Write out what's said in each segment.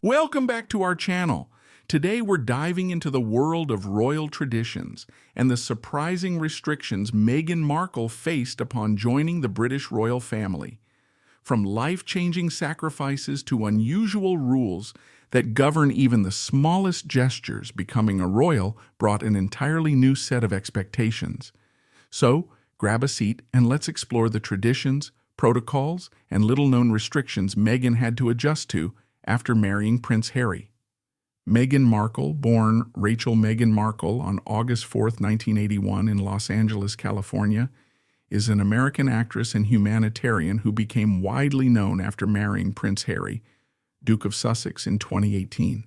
Welcome back to our channel. Today we're diving into the world of royal traditions and the surprising restrictions Meghan Markle faced upon joining the British royal family. From life-changing sacrifices to unusual rules that govern even the smallest gestures, becoming a royal brought an entirely new set of expectations. So, grab a seat and let's explore the traditions, protocols, and little-known restrictions Meghan had to adjust to after marrying Prince Harry. Meghan Markle, born Rachel Meghan Markle on August 4, 1981 in Los Angeles, California, is an American actress and humanitarian who became widely known after marrying Prince Harry, Duke of Sussex, in 2018.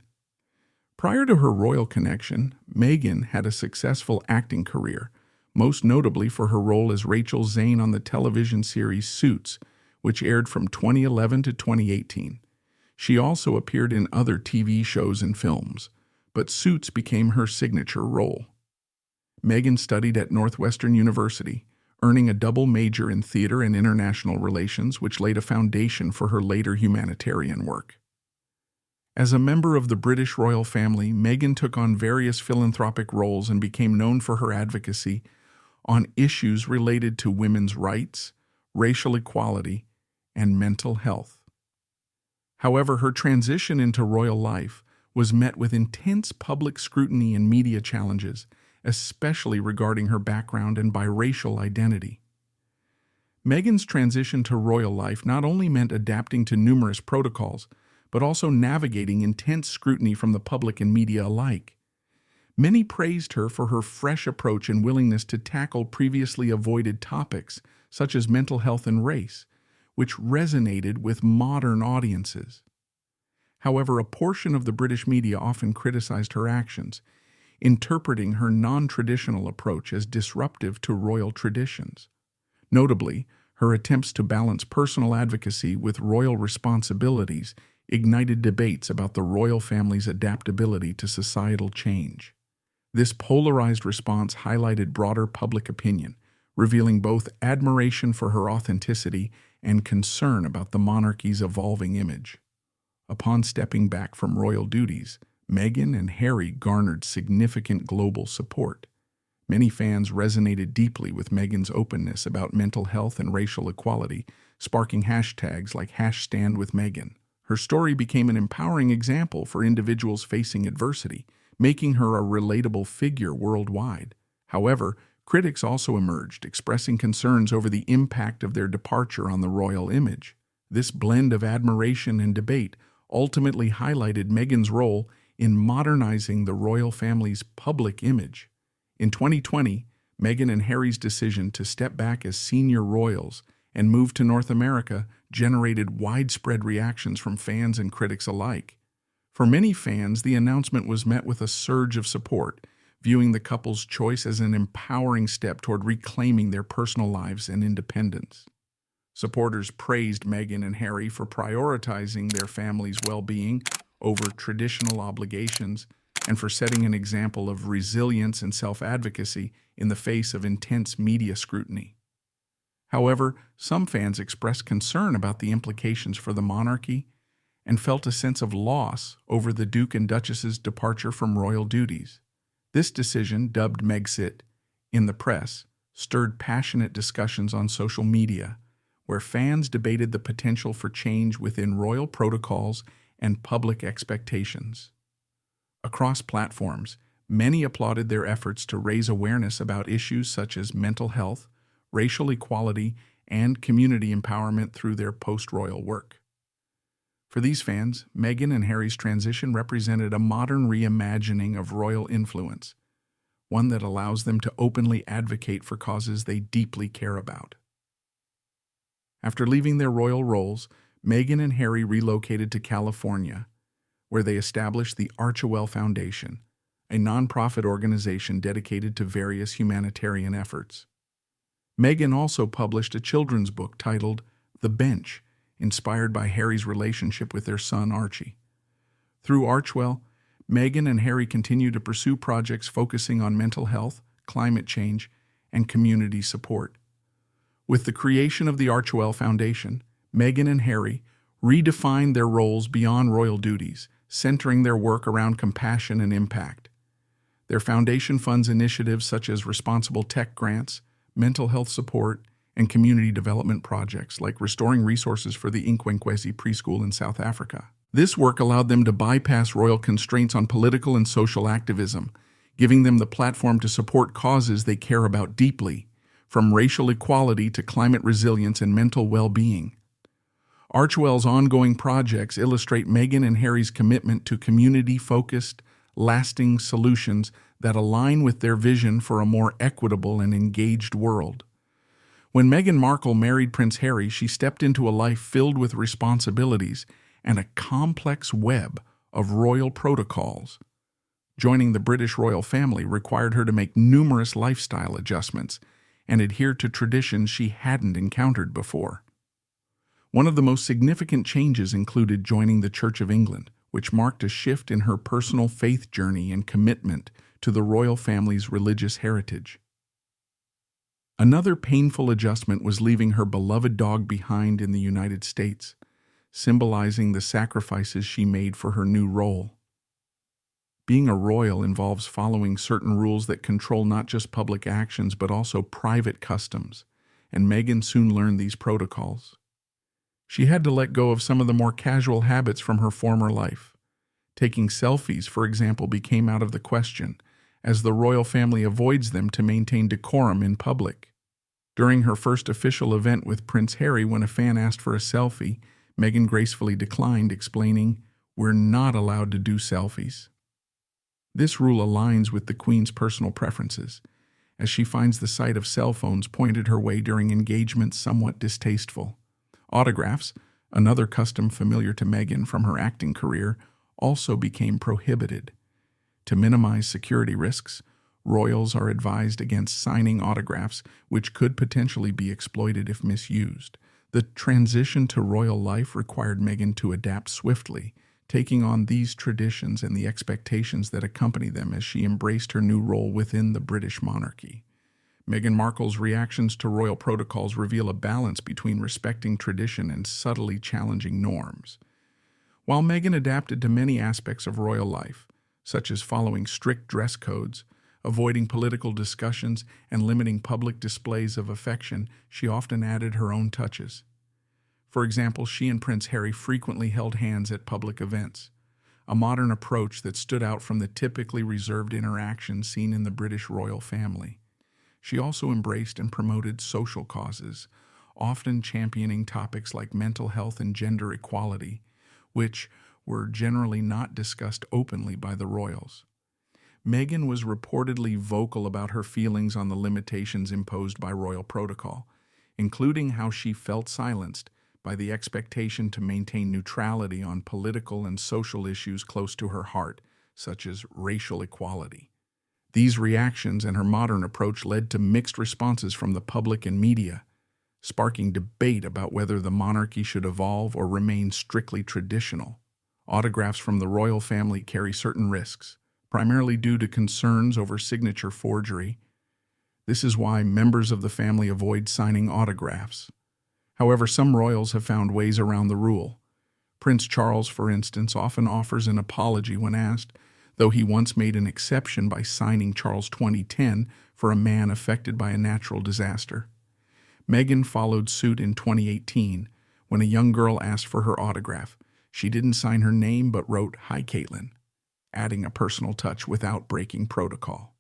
Prior to her royal connection, Meghan had a successful acting career, most notably for her role as Rachel Zane on the television series Suits, which aired from 2011 to 2018. She also appeared in other TV shows and films, but Suits became her signature role. Meghan studied at Northwestern University, earning a double major in theater and international relations, which laid a foundation for her later humanitarian work. As a member of the British royal family, Meghan took on various philanthropic roles and became known for her advocacy on issues related to women's rights, racial equality, and mental health. However, her transition into royal life was met with intense public scrutiny and media challenges, especially regarding her background and biracial identity. Meghan's transition to royal life not only meant adapting to numerous protocols, but also navigating intense scrutiny from the public and media alike. Many praised her for her fresh approach and willingness to tackle previously avoided topics, such as mental health and race, which resonated with modern audiences. However, a portion of the British media often criticized her actions, interpreting her non-traditional approach as disruptive to royal traditions. Notably, her attempts to balance personal advocacy with royal responsibilities ignited debates about the royal family's adaptability to societal change. This polarized response highlighted broader public opinion, revealing both admiration for her authenticity and concern about the monarchy's evolving image. Upon stepping back from royal duties, Meghan and Harry garnered significant global support. Many fans resonated deeply with Meghan's openness about mental health and racial equality, sparking hashtags like #StandWithMeghan. Her story became an empowering example for individuals facing adversity, making her a relatable figure worldwide. However, critics also emerged, expressing concerns over the impact of their departure on the royal image. This blend of admiration and debate ultimately highlighted Meghan's role in modernizing the royal family's public image. In 2020, Meghan and Harry's decision to step back as senior royals and move to North America generated widespread reactions from fans and critics alike. For many fans, the announcement was met with a surge of support, viewing the couple's choice as an empowering step toward reclaiming their personal lives and independence. Supporters praised Meghan and Harry for prioritizing their family's well-being over traditional obligations and for setting an example of resilience and self-advocacy in the face of intense media scrutiny. However, some fans expressed concern about the implications for the monarchy and felt a sense of loss over the Duke and Duchess's departure from royal duties. This decision, dubbed Megxit in the press, stirred passionate discussions on social media, where fans debated the potential for change within royal protocols and public expectations. Across platforms, many applauded their efforts to raise awareness about issues such as mental health, racial equality, and community empowerment through their post-royal work. For these fans, Meghan and Harry's transition represented a modern reimagining of royal influence, one that allows them to openly advocate for causes they deeply care about. After leaving their royal roles, Meghan and Harry relocated to California, where they established the Archewell Foundation, a nonprofit organization dedicated to various humanitarian efforts. Meghan also published a children's book titled The Bench, inspired by Harry's relationship with their son Archie. Through Archewell, Meghan and Harry continue to pursue projects focusing on mental health, climate change, and community support. With the creation of the Archewell Foundation, Meghan and Harry redefined their roles beyond royal duties, centering their work around compassion and impact. Their foundation funds initiatives such as responsible tech grants, mental health support, and community development projects like restoring resources for the Inkwenkwezi preschool in South Africa. This work allowed them to bypass royal constraints on political and social activism, giving them the platform to support causes they care about deeply, from racial equality to climate resilience and mental well-being. Archewell's ongoing projects illustrate Meghan and Harry's commitment to community-focused, lasting solutions that align with their vision for a more equitable and engaged world. When Meghan Markle married Prince Harry, she stepped into a life filled with responsibilities and a complex web of royal protocols. Joining the British royal family required her to make numerous lifestyle adjustments and adhere to traditions she hadn't encountered before. One of the most significant changes included joining the Church of England, which marked a shift in her personal faith journey and commitment to the royal family's religious heritage. Another painful adjustment was leaving her beloved dog behind in the United States, symbolizing the sacrifices she made for her new role. Being a royal involves following certain rules that control not just public actions but also private customs, and Meghan soon learned these protocols. She had to let go of some of the more casual habits from her former life. Taking selfies, for example, became out of the question, as the royal family avoids them to maintain decorum in public. During her first official event with Prince Harry, when a fan asked for a selfie, Meghan gracefully declined, explaining, "We're not allowed to do selfies." This rule aligns with the Queen's personal preferences, as she finds the sight of cell phones pointed her way during engagements somewhat distasteful. Autographs, another custom familiar to Meghan from her acting career, also became prohibited. To minimize security risks, royals are advised against signing autographs, which could potentially be exploited if misused. The transition to royal life required Meghan to adapt swiftly, taking on these traditions and the expectations that accompany them as she embraced her new role within the British monarchy. Meghan Markle's reactions to royal protocols reveal a balance between respecting tradition and subtly challenging norms. While Meghan adapted to many aspects of royal life, such as following strict dress codes, avoiding political discussions, and limiting public displays of affection, she often added her own touches. For example, she and Prince Harry frequently held hands at public events, a modern approach that stood out from the typically reserved interactions seen in the British royal family. She also embraced and promoted social causes, often championing topics like mental health and gender equality, which were generally not discussed openly by the royals. Meghan was reportedly vocal about her feelings on the limitations imposed by royal protocol, including how she felt silenced by the expectation to maintain neutrality on political and social issues close to her heart, such as racial equality. These reactions and her modern approach led to mixed responses from the public and media, sparking debate about whether the monarchy should evolve or remain strictly traditional. Autographs from the royal family carry certain risks, primarily due to concerns over signature forgery. This is why members of the family avoid signing autographs. However, some royals have found ways around the rule. Prince Charles, for instance, often offers an apology when asked, though he once made an exception by signing Charles 2010 for a man affected by a natural disaster. Meghan followed suit in 2018 when a young girl asked for her autograph. She didn't sign her name but wrote, "Hi, Caitlin," adding a personal touch without breaking protocol.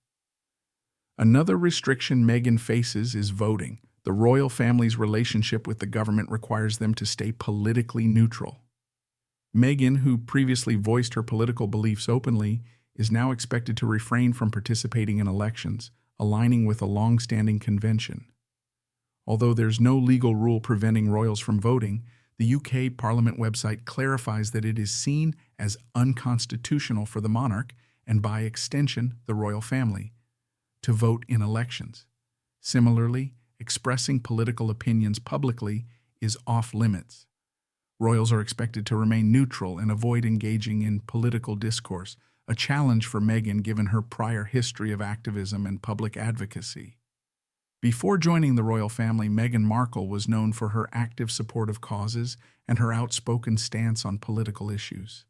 Another restriction Meghan faces is voting. The royal family's relationship with the government requires them to stay politically neutral. Meghan, who previously voiced her political beliefs openly, is now expected to refrain from participating in elections, aligning with a long-standing convention. Although there's no legal rule preventing royals from voting, the UK Parliament website clarifies that it is seen as unconstitutional for the monarch, and by extension, the royal family, to vote in elections. Similarly, expressing political opinions publicly is off-limits. Royals are expected to remain neutral and avoid engaging in political discourse, a challenge for Meghan given her prior history of activism and public advocacy. Before joining the royal family, Meghan Markle was known for her active support of causes and her outspoken stance on political issues.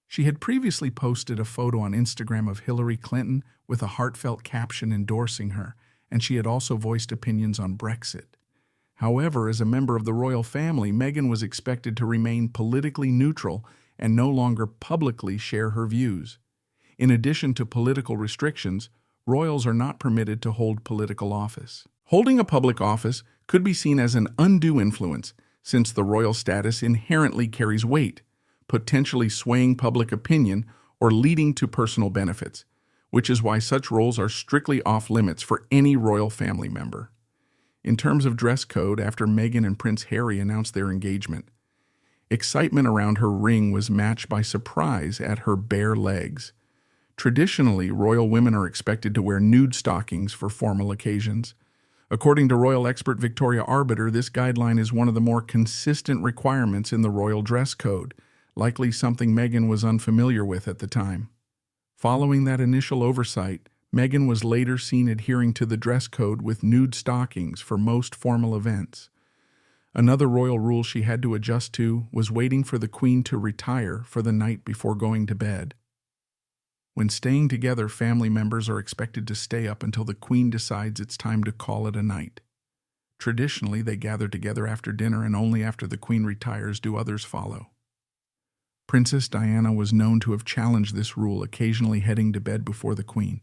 She had previously posted a photo on Instagram of Hillary Clinton with a heartfelt caption endorsing her, and she had also voiced opinions on Brexit. However, as a member of the royal family, Meghan was expected to remain politically neutral and no longer publicly share her views. In addition to political restrictions, royals are not permitted to hold political office. Holding a public office could be seen as an undue influence, since the royal status inherently carries weight, potentially swaying public opinion or leading to personal benefits, which is why such roles are strictly off-limits for any royal family member. In terms of dress code, after Meghan and Prince Harry announced their engagement, excitement around her ring was matched by surprise at her bare legs. Traditionally, royal women are expected to wear nude stockings for formal occasions. According to royal expert Victoria Arbiter, this guideline is one of the more consistent requirements in the royal dress code, likely something Meghan was unfamiliar with at the time. Following that initial oversight, Meghan was later seen adhering to the dress code with nude stockings for most formal events. Another royal rule she had to adjust to was waiting for the Queen to retire for the night before going to bed. When staying together, family members are expected to stay up until the Queen decides it's time to call it a night. Traditionally, they gather together after dinner, and only after the Queen retires do others follow. Princess Diana was known to have challenged this rule, occasionally heading to bed before the Queen.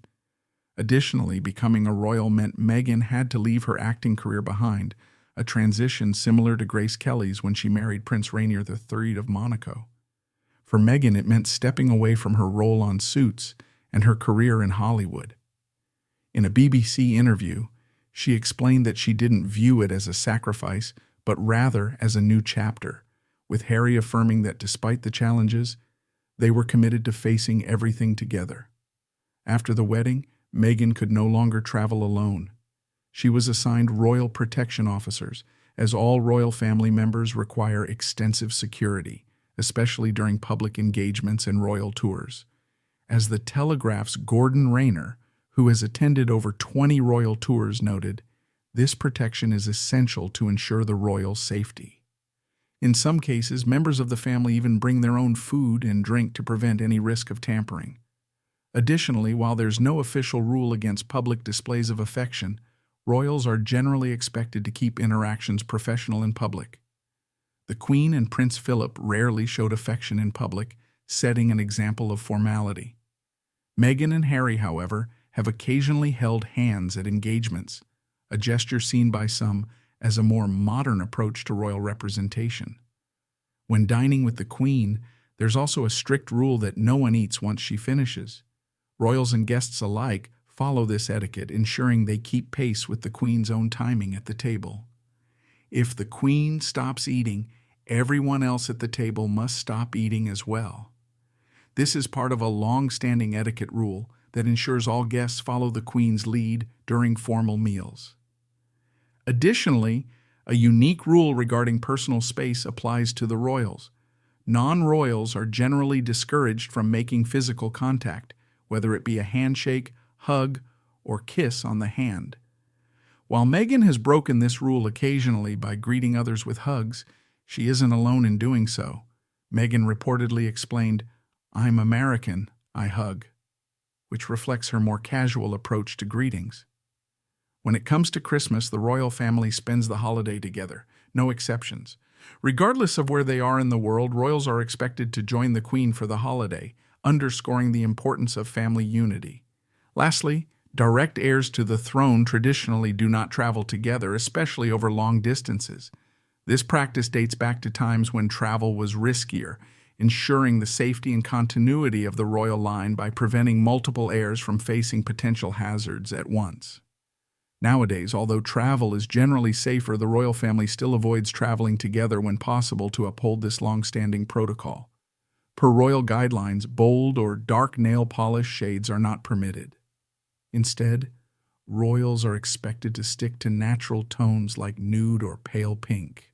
Additionally, becoming a royal meant Meghan had to leave her acting career behind, a transition similar to Grace Kelly's when she married Prince Rainier III of Monaco. For Meghan, it meant stepping away from her role on Suits and her career in Hollywood. In a BBC interview, she explained that she didn't view it as a sacrifice, but rather as a new chapter, with Harry affirming that despite the challenges, they were committed to facing everything together. After the wedding, Meghan could no longer travel alone. She was assigned royal protection officers, as all royal family members require extensive security, especially during public engagements and royal tours. As the Telegraph's Gordon Rayner, who has attended over 20 royal tours, noted, this protection is essential to ensure the royal safety. In some cases, members of the family even bring their own food and drink to prevent any risk of tampering. Additionally, while there's no official rule against public displays of affection, royals are generally expected to keep interactions professional in public. The Queen and Prince Philip rarely showed affection in public, setting an example of formality. Meghan and Harry, however, have occasionally held hands at engagements, a gesture seen by some as a more modern approach to royal representation. When dining with the Queen, there's also a strict rule that no one eats once she finishes. Royals and guests alike follow this etiquette, ensuring they keep pace with the Queen's own timing at the table. If the Queen stops eating, everyone else at the table must stop eating as well. This is part of a long-standing etiquette rule that ensures all guests follow the Queen's lead during formal meals. Additionally, a unique rule regarding personal space applies to the royals. Non-royals are generally discouraged from making physical contact, whether it be a handshake, hug, or kiss on the hand. While Meghan has broken this rule occasionally by greeting others with hugs, she isn't alone in doing so. Meghan reportedly explained, "I'm American, I hug," which reflects her more casual approach to greetings. When it comes to Christmas, the royal family spends the holiday together, no exceptions. Regardless of where they are in the world, royals are expected to join the Queen for the holiday, underscoring the importance of family unity. Lastly, direct heirs to the throne traditionally do not travel together, especially over long distances. This practice dates back to times when travel was riskier, ensuring the safety and continuity of the royal line by preventing multiple heirs from facing potential hazards at once. Nowadays, although travel is generally safer, the royal family still avoids traveling together when possible to uphold this long-standing protocol. Per royal guidelines, bold or dark nail polish shades are not permitted. Instead, royals are expected to stick to natural tones like nude or pale pink.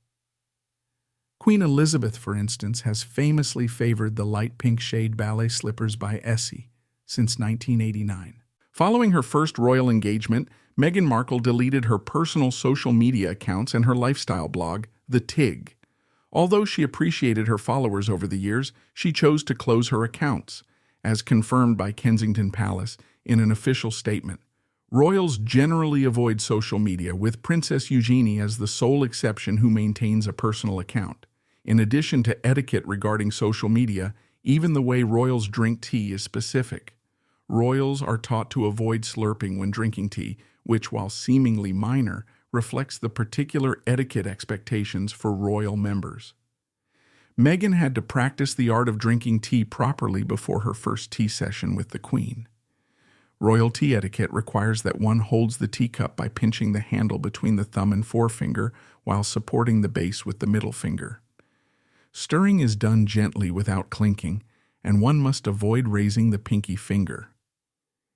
Queen Elizabeth, for instance, has famously favored the light pink shade ballet slippers by Essie since 1989. Following her first royal engagement, Meghan Markle deleted her personal social media accounts and her lifestyle blog, The Tig. Although she appreciated her followers over the years, she chose to close her accounts, as confirmed by Kensington Palace in an official statement. Royals generally avoid social media, with Princess Eugenie as the sole exception who maintains a personal account. In addition to etiquette regarding social media, even the way royals drink tea is specific. Royals are taught to avoid slurping when drinking tea, which, while seemingly minor, reflects the particular etiquette expectations for royal members. Meghan had to practice the art of drinking tea properly before her first tea session with the Queen. Royal tea etiquette requires that one holds the teacup by pinching the handle between the thumb and forefinger while supporting the base with the middle finger. Stirring is done gently without clinking, and one must avoid raising the pinky finger.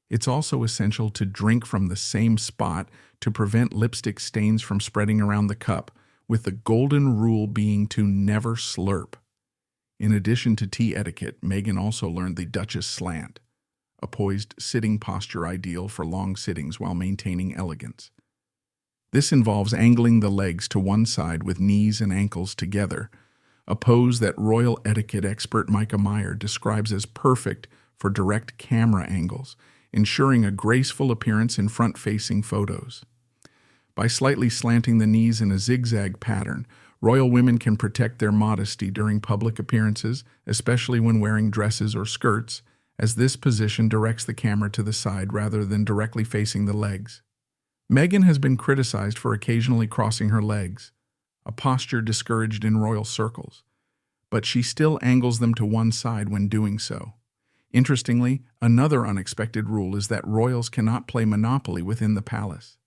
It's also essential to drink from the same spot to prevent lipstick stains from spreading around the cup, with the golden rule being to never slurp. In addition to tea etiquette, Meghan also learned the Duchess slant, a poised sitting posture ideal for long sittings while maintaining elegance. This involves angling the legs to one side with knees and ankles together, a pose that royal etiquette expert Micah Meyer describes as perfect for direct camera angles, ensuring a graceful appearance in front-facing photos. By slightly slanting the knees in a zigzag pattern, royal women can protect their modesty during public appearances, especially when wearing dresses or skirts, as this position directs the camera to the side rather than directly facing the legs. Meghan has been criticized for occasionally crossing her legs, a posture discouraged in royal circles, but she still angles them to one side when doing so. Interestingly, another unexpected rule is that royals cannot play Monopoly within the palace.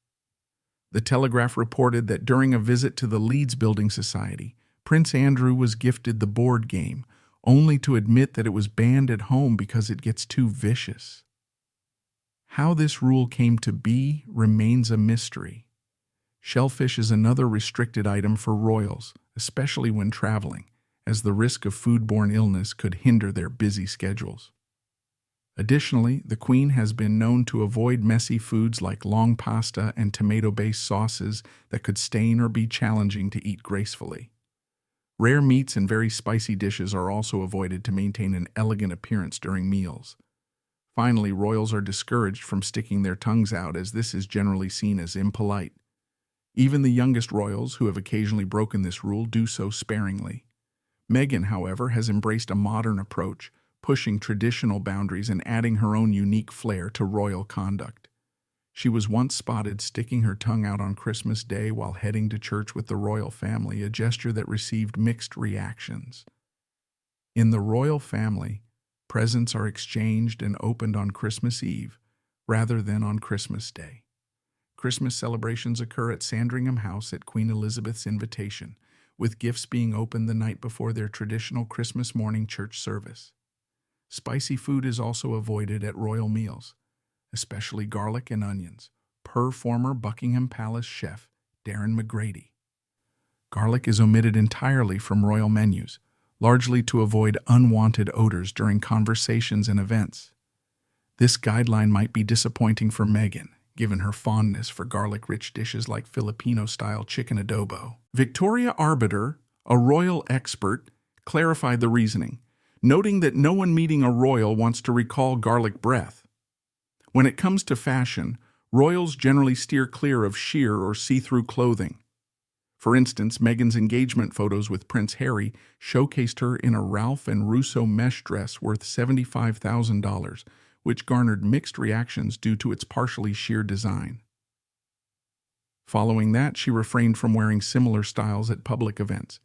The Telegraph reported that during a visit to the Leeds Building Society, Prince Andrew was gifted the board game, only to admit that it was banned at home because it gets too vicious. How this rule came to be remains a mystery. Shellfish is another restricted item for royals, especially when traveling, as the risk of foodborne illness could hinder their busy schedules. Additionally, the Queen has been known to avoid messy foods like long pasta and tomato-based sauces that could stain or be challenging to eat gracefully. Rare meats and very spicy dishes are also avoided to maintain an elegant appearance during meals. Finally, royals are discouraged from sticking their tongues out, as this is generally seen as impolite. Even the youngest royals, who have occasionally broken this rule, do so sparingly. Meghan, however, has embraced a modern approach, pushing traditional boundaries and adding her own unique flair to royal conduct. She was once spotted sticking her tongue out on Christmas Day while heading to church with the royal family, a gesture that received mixed reactions. In the royal family, presents are exchanged and opened on Christmas Eve, rather than on Christmas Day. Christmas celebrations occur at Sandringham House at Queen Elizabeth's invitation, with gifts being opened the night before their traditional Christmas morning church service. Spicy food is also avoided at royal meals, especially garlic and onions, per former Buckingham Palace chef Darren McGrady. Garlic is omitted entirely from royal menus, largely to avoid unwanted odors during conversations and events. This guideline might be disappointing for Meghan, given her fondness for garlic-rich dishes like Filipino-style chicken adobo. Victoria Arbiter, a royal expert, clarified the reasoning, noting that no one meeting a royal wants to recall garlic breath. When it comes to fashion, royals generally steer clear of sheer or see-through clothing. For instance, Meghan's engagement photos with Prince Harry showcased her in a Ralph and Russo mesh dress worth $75,000, which garnered mixed reactions due to its partially sheer design. Following that, she refrained from wearing similar styles at public events.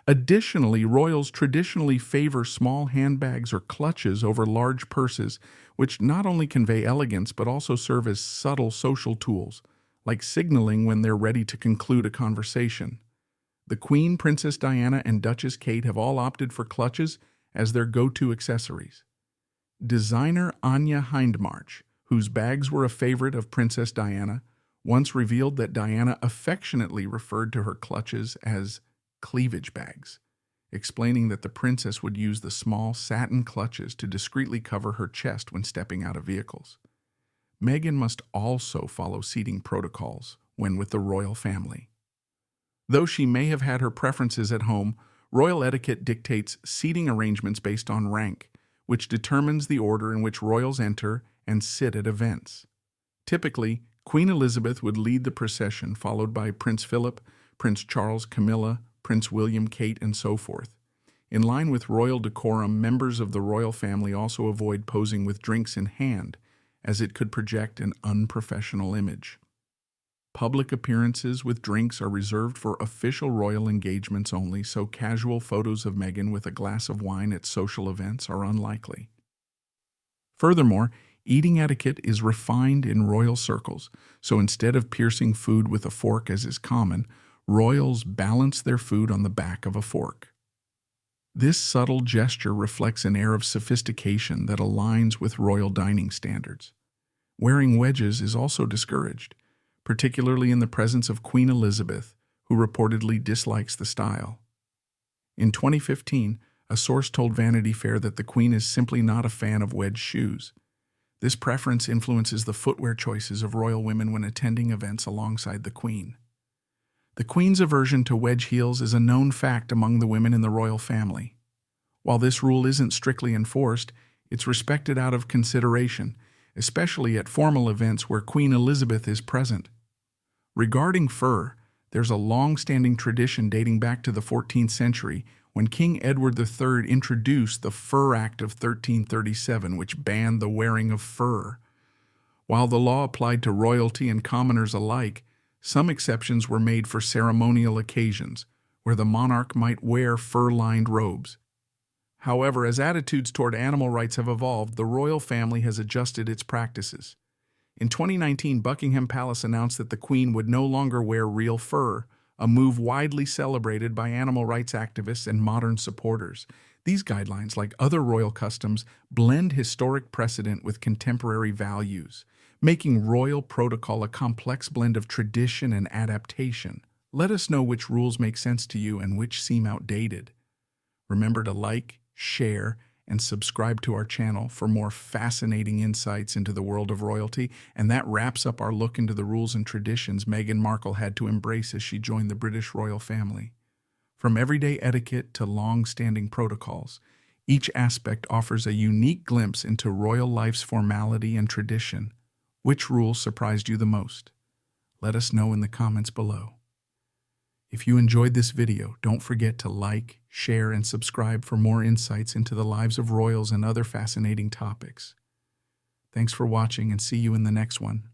Additionally, royals traditionally favor small handbags or clutches over large purses, which not only convey elegance but also serve as subtle social tools, like signaling when they're ready to conclude a conversation. The Queen, Princess Diana, and Duchess Kate have all opted for clutches as their go-to accessories. Designer Anya Hindmarch, whose bags were a favorite of Princess Diana, once revealed that Diana affectionately referred to her clutches as cleavage bags, explaining that the princess would use the small satin clutches to discreetly cover her chest when stepping out of vehicles. Meghan must also follow seating protocols when with the royal family. Though she may have had her preferences at home, Royal etiquette dictates seating arrangements based on rank, which determines the order in which royals enter and sit at events. Typically, Queen Elizabeth would lead the procession, followed by Prince Philip, Prince Charles, Camilla, Prince William, Kate, and so forth. In line with royal decorum, members of the royal family also avoid posing with drinks in hand, as it could project an unprofessional image. Public appearances with drinks are reserved for official royal engagements only, so casual photos of Meghan with a glass of wine at social events are unlikely. Furthermore, eating etiquette is refined in royal circles, so instead of piercing food with a fork as is common, royals balance their food on the back of a fork. This subtle gesture reflects an air of sophistication that aligns with royal dining standards. Wearing wedges is also discouraged, particularly in the presence of Queen Elizabeth, who reportedly dislikes the style. In 2015, a source told Vanity Fair that the Queen is simply not a fan of wedge shoes. This preference influences the footwear choices of royal women when attending events alongside the Queen. The Queen's aversion to wedge heels is a known fact among the women in the royal family. While this rule isn't strictly enforced, it's respected out of consideration, especially at formal events where Queen Elizabeth is present. Regarding fur, there's a long-standing tradition dating back to the 14th century when King Edward III introduced the Fur Act of 1337, which banned the wearing of fur. While the law applied to royalty and commoners alike, some exceptions were made for ceremonial occasions, where the monarch might wear fur-lined robes. However, as attitudes toward animal rights have evolved, the royal family has adjusted its practices. In 2019, Buckingham Palace announced that the Queen would no longer wear real fur, a move widely celebrated by animal rights activists and modern supporters. These guidelines, like other royal customs, blend historic precedent with contemporary values, making royal protocol a complex blend of tradition and adaptation. Let us know which rules make sense to you and which seem outdated. Remember to like, share, and subscribe to our channel for more fascinating insights into the world of royalty. And that wraps up our look into the rules and traditions Meghan Markle had to embrace as she joined the British royal family. From everyday etiquette to long-standing protocols, each aspect offers a unique glimpse into royal life's formality and tradition. Which rule surprised you the most? Let us know in the comments below. If you enjoyed this video, don't forget to like, share, and subscribe for more insights into the lives of royals and other fascinating topics. Thanks for watching, and see you in the next one.